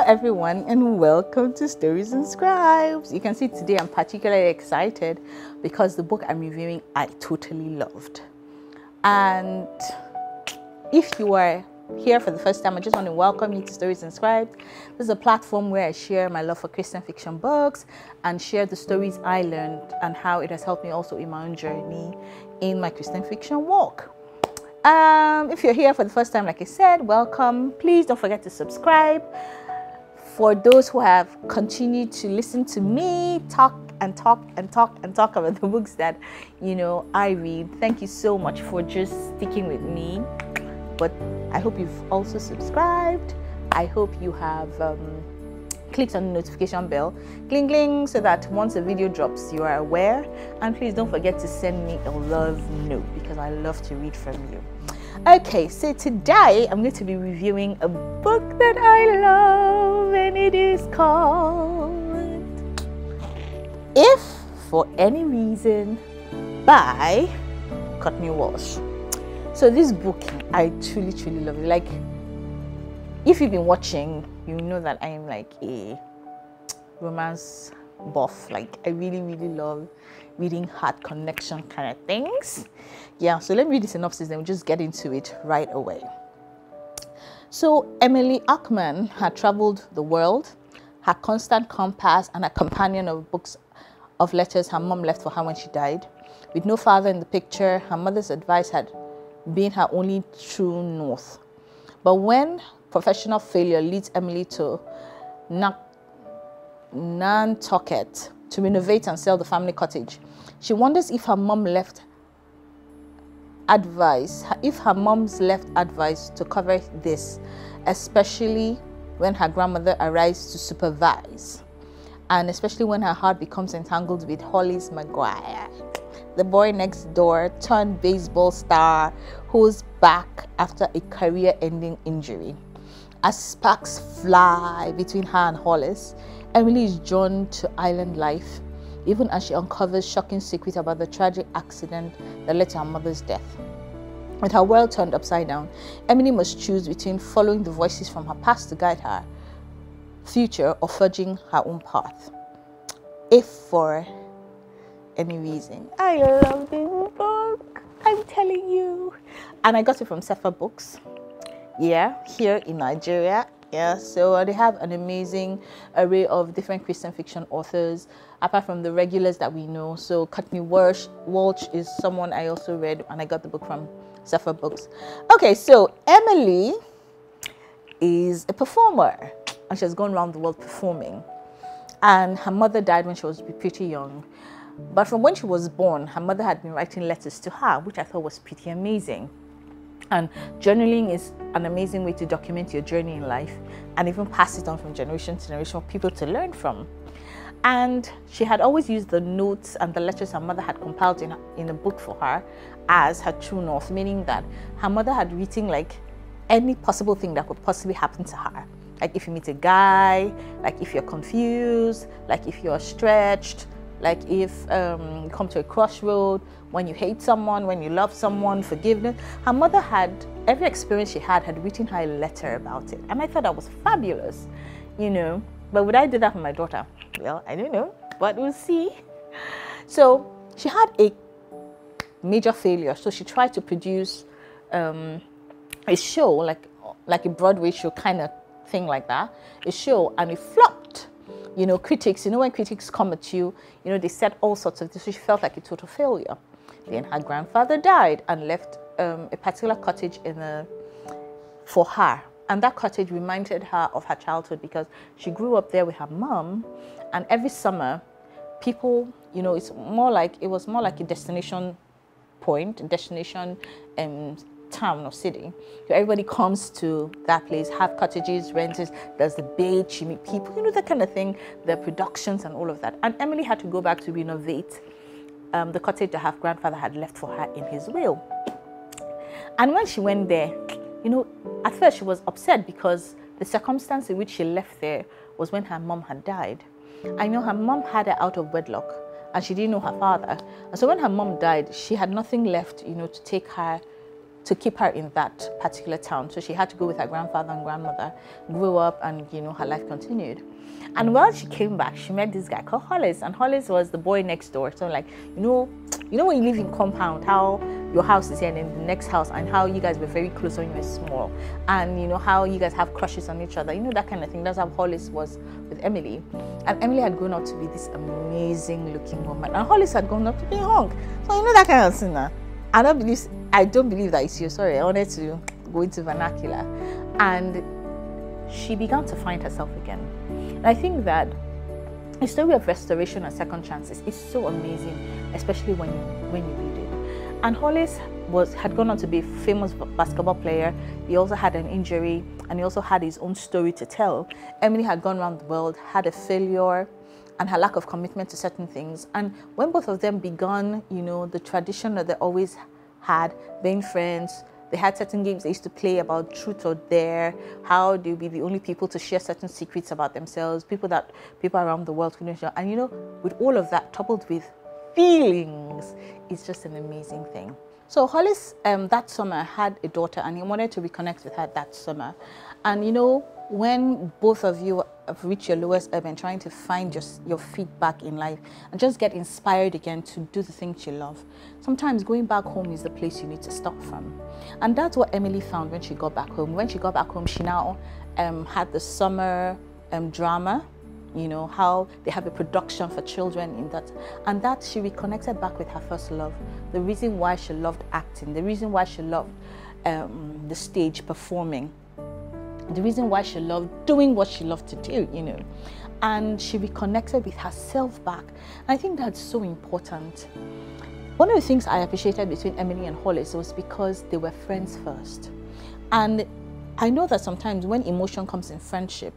Hello everyone and welcome to Stories and Scribes. You can see today I'm particularly excited because the book I'm reviewing I totally loved. And if you are here for the first time, I just want to welcome you to Stories and Scribes. This is a platform where I share my love for Christian fiction books and share the stories I learned and how it has helped me also in my own journey in my Christian fiction walk. If you're here for the first time, like I said, welcome. Please don't forget to subscribe. For those who have continued to listen to me talk about the books that I read, thank you so much for just sticking with me. But I hope you've also subscribed. I hope you have clicked on the notification bell, cling cling, so that once a video drops you are aware. And please don't forget to send me a love note because I love to read from you. Okay, so today I'm going to be reviewing a book that I love, and it is called If for Any Reason by Courtney Walsh. So this book I truly love it. Like, if you've been watching, you know that I am like a romance buff. Like, I really love reading heart connection kind of things. Yeah, so let me read the synopsis, then we'll just get into it right away. So Emily Ackerman had traveled the world, her constant compass and a companion of books of letters her mom left for her when she died. With no father in the picture, her mother's advice had been her only true north. But when professional failure leads Emily to Nantucket to renovate and sell the family cottage, she wonders if her mom's left advice to cover this, especially when her grandmother arrives to supervise, and especially when her heart becomes entangled with Hollis McGuire, the boy next door turned baseball star who's back after a career-ending injury. As sparks fly between her and Hollis, Emily is drawn to island life, even as she uncovers shocking secrets about the tragic accident that led to her mother's death. With her world turned upside down, Emily must choose between following the voices from her past to guide her future or forging her own path. If for any reason. I love this book, I'm telling you. And I got it from Sefer Books. Yeah, here in Nigeria. Yeah, so they have an amazing array of different Christian fiction authors, apart from the regulars that we know. So Courtney Walsh is someone I also read, and I got the book from Sefer Books. Okay, so Emily is a performer, and she has gone around the world performing. And her mother died when she was pretty young. But from when she was born, her mother had been writing letters to her, which I thought was pretty amazing. And journaling is an amazing way to document your journey in life and even pass it on from generation to generation for people to learn from. And she had always used the notes and the letters her mother had compiled in a book for her as her true north, meaning that her mother had written like any possible thing that could possibly happen to her. Like if you meet a guy, like if you're confused, like if you're stretched, like if you come to a crossroad, when you hate someone, when you love someone, forgiveness. Her mother had, every experience she had written her a letter about it. And I thought that was fabulous, But would I do that for my daughter? Well, I don't know, but we'll see. So she had a major failure. So she tried to produce a show, like a Broadway show kind of thing like that, a show, and it flopped. Critics, when critics come at you, they said all sorts of things. So she felt like a total failure. Then her grandfather died and left a particular cottage for her. And that cottage reminded her of her childhood because she grew up there with her mom. And every summer, people, it was more like a destination point, town or city. So everybody comes to that place, have cottages, renters, there's the beach, you meet people, that kind of thing, the productions and all of that. And Emily had to go back to renovate the cottage that her grandfather had left for her in his will. And when she went there, at first she was upset because the circumstance in which she left there was when her mom had died. I know her mom had her out of wedlock and she didn't know her father. And so when her mom died, she had nothing left, to take her to keep her in that particular town. So she had to go with her grandfather and grandmother, grew up, and her life continued. And while she came back, she met this guy called Hollis, and Hollis was the boy next door. So like, when you live in compound, how your house is here and then the next house, and how you guys were very close when you were small, and how you guys have crushes on each other, that kind of thing. That's how Hollis was with Emily. And Emily had grown up to be this amazing looking woman, and Hollis had grown up to be a hunk. So that kind of thing. I don't believe that it's you. Sorry, I wanted to go into vernacular. And she began to find herself again. And I think that the story of restoration and second chances is so amazing, especially when you read it. And Hollis had gone on to be a famous basketball player. He also had an injury, and he also had his own story to tell. Emily had gone around the world, had a failure, and her lack of commitment to certain things. And when both of them began, the tradition that they always had, being friends, they had certain games they used to play about truth or dare, how they'll be the only people to share certain secrets about themselves, people around the world couldn't share. And with all of that coupled with feelings, it's just an amazing thing. So Hollis that summer had a daughter, and he wanted to reconnect with her that summer. And when both of you have reached your lowest ebb and trying to find just your feet back in life and just get inspired again to do the things you love, sometimes going back home is the place you need to start from. And that's what Emily found when she got back home. When she got back home, she now had the summer drama, how they have a production for children in that. And that she reconnected back with her first love, the reason why she loved acting, the reason why she loved the stage, performing, the reason why she loved doing what she loved to do, and she reconnected with herself back. And I think that's so important. One of the things I appreciated between Emily and Hollis was because they were friends first. And I know that sometimes when emotion comes in friendship,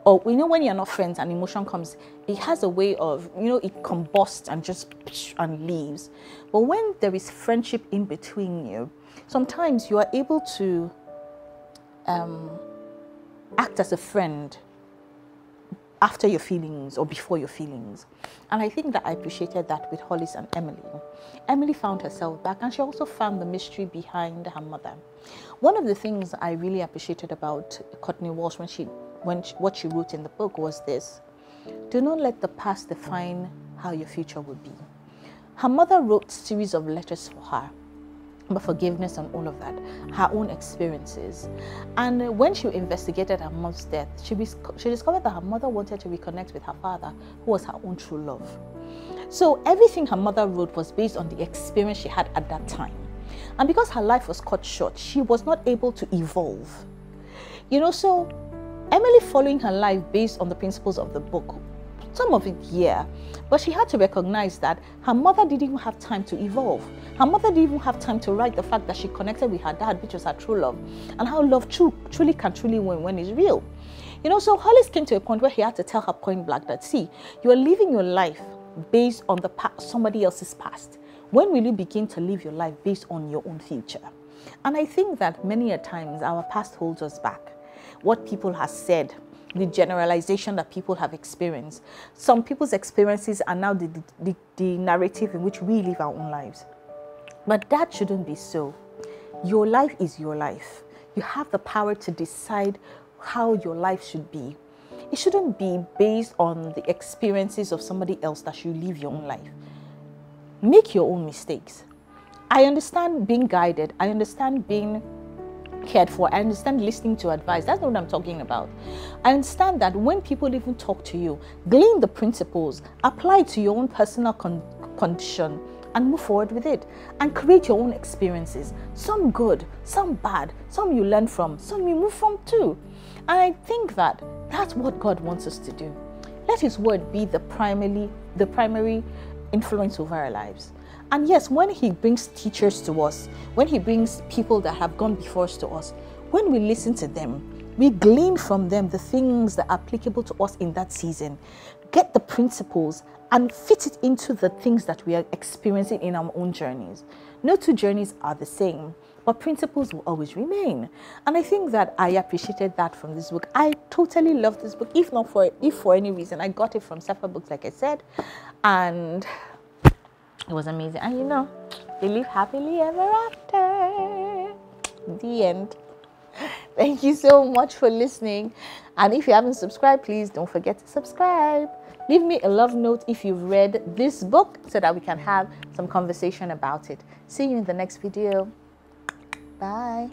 or when you're not friends and emotion comes, it has a way of, it combusts and just and leaves. But when there is friendship in between you, sometimes you are able to act as a friend after your feelings or before your feelings. And I think that I appreciated that with Hollis and Emily. Emily found herself back, and she also found the mystery behind her mother. One of the things I really appreciated about Courtney Walsh what she wrote in the book was this: do not let the past define how your future will be. Her mother wrote a series of letters for her about forgiveness and all of that, her own experiences. And when she investigated her mom's death, she discovered that her mother wanted to reconnect with her father, who was her own true love. So everything her mother wrote was based on the experience she had at that time. And because her life was cut short, she was not able to evolve. So Emily following her life based on the principles of the book, some of it, yeah, but she had to recognize that her mother didn't even have time to evolve. Her mother didn't even have time to write the fact that she connected with her dad, which was her true love, and how love truly can win when it's real. So Hollis came to a point where he had to tell her point blank that, see, you are living your life based on somebody else's past. When will you begin to live your life based on your own future? And I think that many a times our past holds us back. What people have said, the generalization that people have experienced. Some people's experiences are now the narrative in which we live our own lives. But that shouldn't be so. Your life is your life. You have the power to decide how your life should be. It shouldn't be based on the experiences of somebody else that you live your own life. Make your own mistakes. I understand being guided. I understand being cared for. I understand listening to advice. That's not what I'm talking about. I understand that when people even talk to you, glean the principles, apply to your own personal condition, and move forward with it, and create your own experiences. Some good, some bad, some you learn from, some you move from too. And I think that that's what God wants us to do. Let His word be the primary influence over our lives. And yes, when He brings teachers to us, when He brings people that have gone before us to us, when we listen to them, we glean from them the things that are applicable to us in that season, get the principles and fit it into the things that we are experiencing in our own journeys. No two journeys are the same, but principles will always remain. And I think that I appreciated that from this book. I totally love this book, if for any reason. I got it from Sefer Books, like I said, and it was amazing. And they live happily ever after. The end. Thank you so much for listening. And if you haven't subscribed, please don't forget to subscribe. Leave me a love note if you've read this book so that we can have some conversation about it. See you in the next video. Bye.